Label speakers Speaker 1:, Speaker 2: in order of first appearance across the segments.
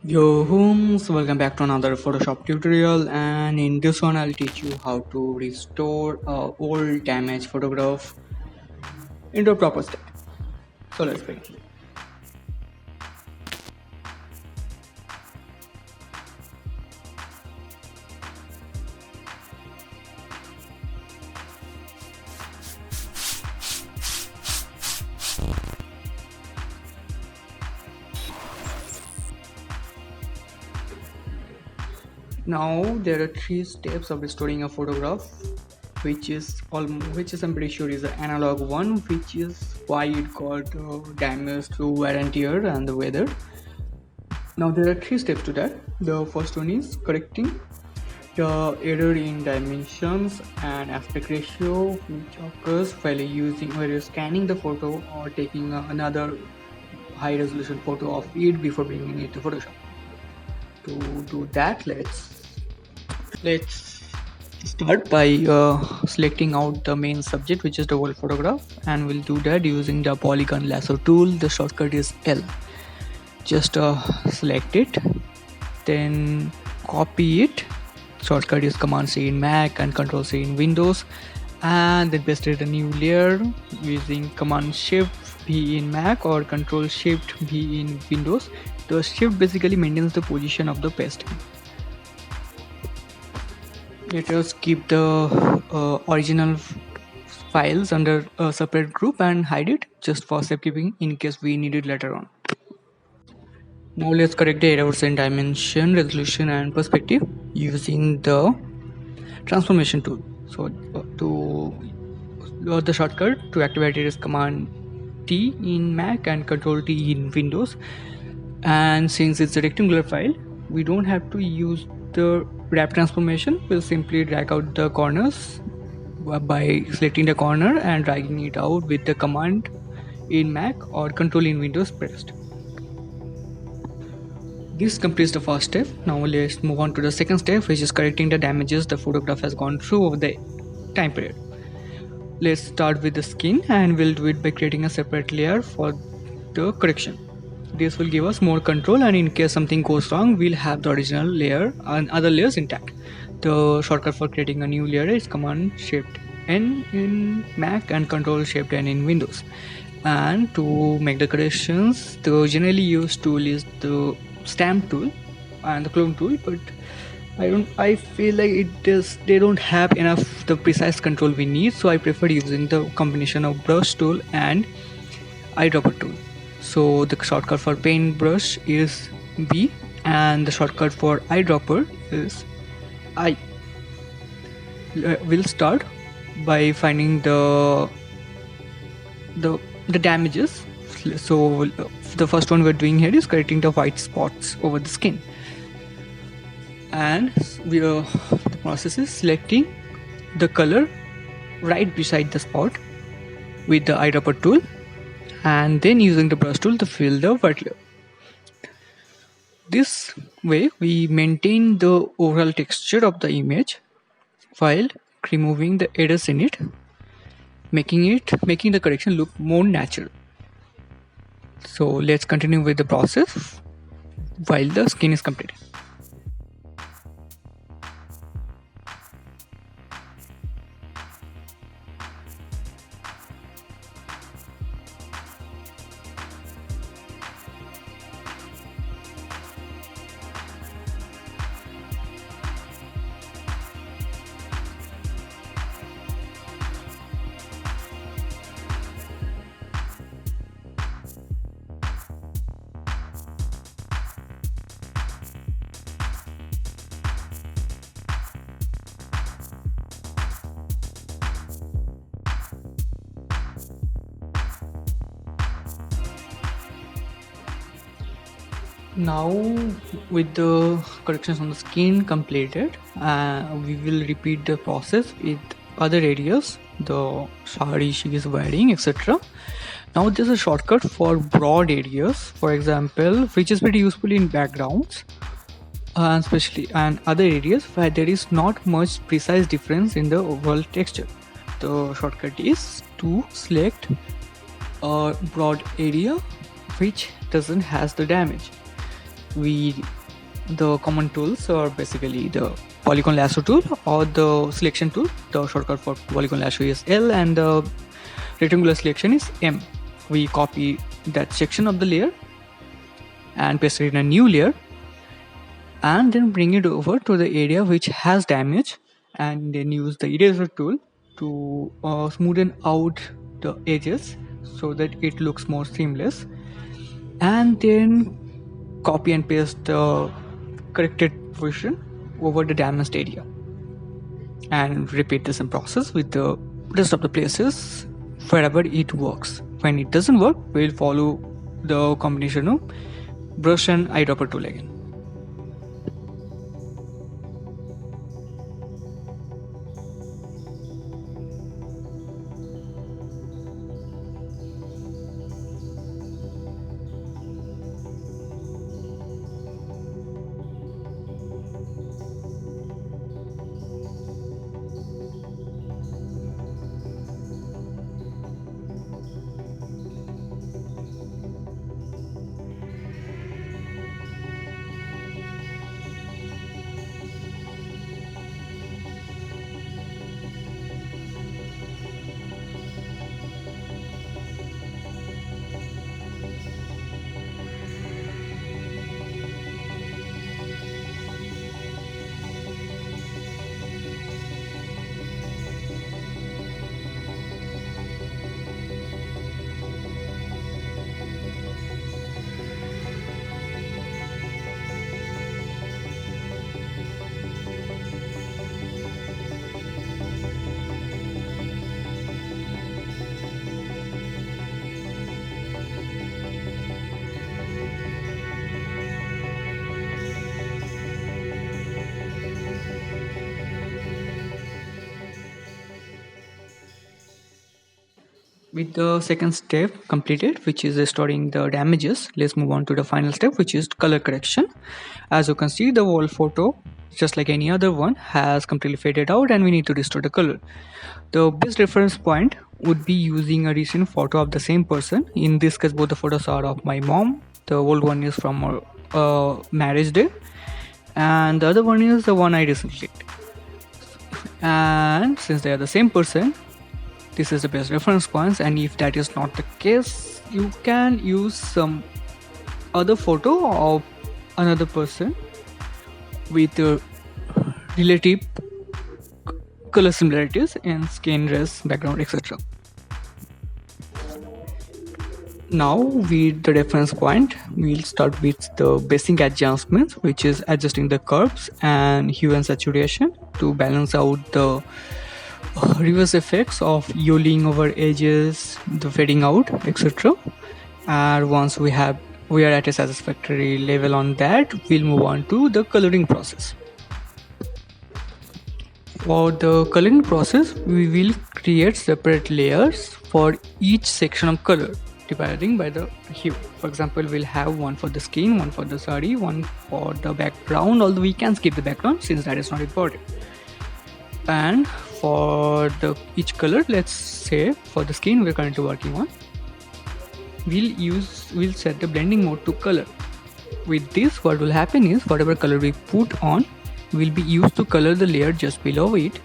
Speaker 1: Yo homes, welcome back to another Photoshop tutorial, and in this one I'll teach you how to restore a old damaged photograph into a proper state. So let's begin. Now there are three steps of restoring a photograph, which is I'm pretty sure is the analog one, which is why it got damaged through wear and tear and the weather. Now there are three steps to that. The first one is correcting the error in dimensions and aspect ratio which occurs while you're scanning the photo or taking another high resolution photo of it before bringing it to Photoshop. To do that, let's start by selecting out the main subject, which is the whole photograph, and we'll do that using the polygon lasso tool. The shortcut is L. Just select it, then copy it. Shortcut is Command C in Mac and Control C in Windows, and then paste it a new layer using Command Shift V in Mac or Control Shift V in Windows. The shift basically maintains the position of the paste. Let us keep the original files under a separate group and hide it just for safekeeping in case we need it later on. Now let's correct the errors in dimension, resolution and perspective using the transformation tool. So the shortcut to activate it is Command T in Mac and Control T in Windows. And since it's a rectangular file, we don't have to use the wrap transformation. We'll simply drag out the corners by selecting the corner and dragging it out with the Command in Mac or Control in Windows pressed. This completes the first step. Now let's move on to the second step, which is correcting the damages the photograph has gone through over the time period. Let's start with the skin, and we'll do it by creating a separate layer for the correction. This will give us more control, and in case something goes wrong, we'll have the original layer and other layers intact. The shortcut for creating a new layer is Command Shift N in Mac and Control Shift N in Windows. And to make the corrections, the generally used tool is the stamp tool and the clone tool, but I feel like they don't have enough the precise control we need, so I prefer using the combination of brush tool and eyedropper tool. So the shortcut for paintbrush is B and the shortcut for eyedropper is I. We'll start by finding the damages. So the first one we're doing here is correcting the white spots over the skin, and the process is selecting the color right beside the spot with the eyedropper tool, and then using the brush tool to fill the white layer. This way we maintain the overall texture of the image while removing the errors in it, making the correction look more natural. So let's continue with the process while the skin is completed. Now with the corrections on the skin completed, we will repeat the process with other areas, the sari she is wearing, etc. Now there's a shortcut for broad areas, for example, which is very useful in backgrounds and especially and other areas where there is not much precise difference in the overall texture. The shortcut is to select a broad area which doesn't has the damage. the common tools are basically the polygon lasso tool or the selection tool. The shortcut for polygon lasso is L and the rectangular selection is M. We copy that section of the layer and paste it in a new layer, and then bring it over to the area which has damage, and then use the eraser tool to smoothen out the edges so that it looks more seamless, and then copy and paste the corrected version over the damaged area, and repeat the same process with the rest of the places wherever it works. When it doesn't work, we'll follow the combination of brush and eyedropper tool again. With the second step completed, which is restoring the damages, let's move on to the final step, which is color correction. As you can see, the wall photo, just like any other one, has completely faded out and we need to restore the color. The best reference point would be using a recent photo of the same person. In this case, both the photos are of my mom. The old one is from her marriage day, and the other one is the one I recently did. And since they are the same person, this is the best reference points. And if that is not the case, you can use some other photo of another person with relative color similarities in skin, dress, background, etc. Now with the reference point, we'll start with the basic adjustments, which is adjusting the curves and hue and saturation to balance out the reverse effects of yellowing over edges, the fading out, etc. And once we are at a satisfactory level on that, we'll move on to the coloring process. For the coloring process, we will create separate layers for each section of color dividing by the hue. For example, we'll have one for the skin, one for the sari, one for the background, although we can skip the background since that is not important. And for each color, let's say for the skin we're currently working on, we'll set the blending mode to color. With this, what will happen is whatever color we put on will be used to color the layer just below it.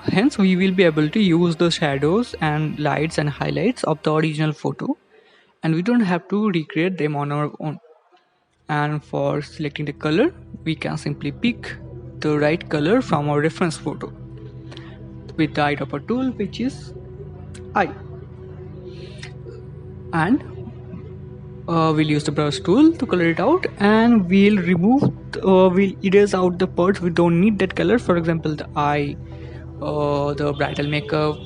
Speaker 1: Hence, we will be able to use the shadows and lights and highlights of the original photo, and we don't have to recreate them on our own. And for selecting the color, we can simply pick the right color from our reference photo with the eyedropper tool, which is I. And we'll use the brush tool to color it out, and we'll erase out the parts we don't need that color. For example, the eye, the bridal makeup,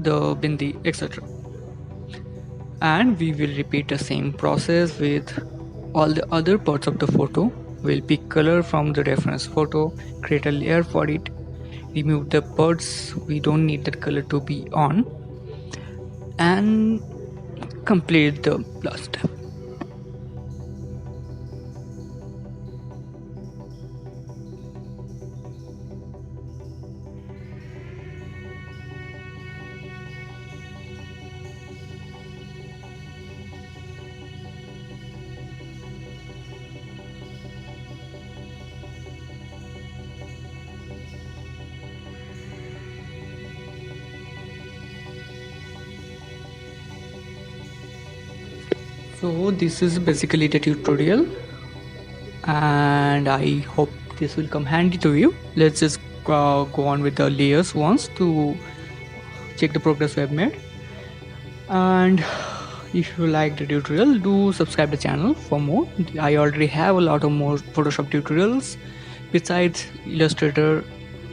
Speaker 1: the bindi, etc. And we will repeat the same process with all the other parts of the photo. We'll pick color from the reference photo, create a layer for it, remove the parts we don't need that color to be on, and complete the last step. So this is basically the tutorial, and I hope this will come handy to you. Let's just go on with the layers once to check the progress we have made. And if you like the tutorial, do subscribe the channel for more. I already have a lot of more Photoshop tutorials besides Illustrator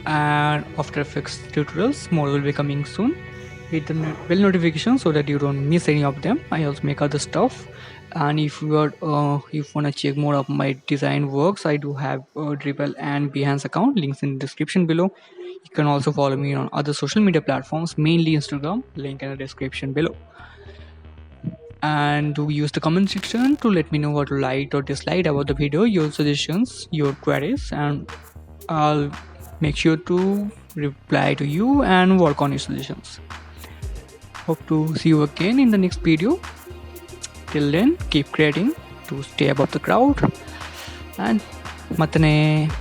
Speaker 1: and After Effects tutorials. More will be coming soon. Hit the bell notification so that you don't miss any of them. I also make other stuff, and if you are if wanna check more of my design works, I do have Dribble and Behance account, links in the description below. You can also follow me on other social media platforms, mainly Instagram, link in the description below. And do use the comment section to let me know what you liked or disliked about the video, your suggestions, your queries, and I'll make sure to reply to you and work on your suggestions. Hope to see you again in the next video. Till then, keep creating to stay above the crowd, and matane.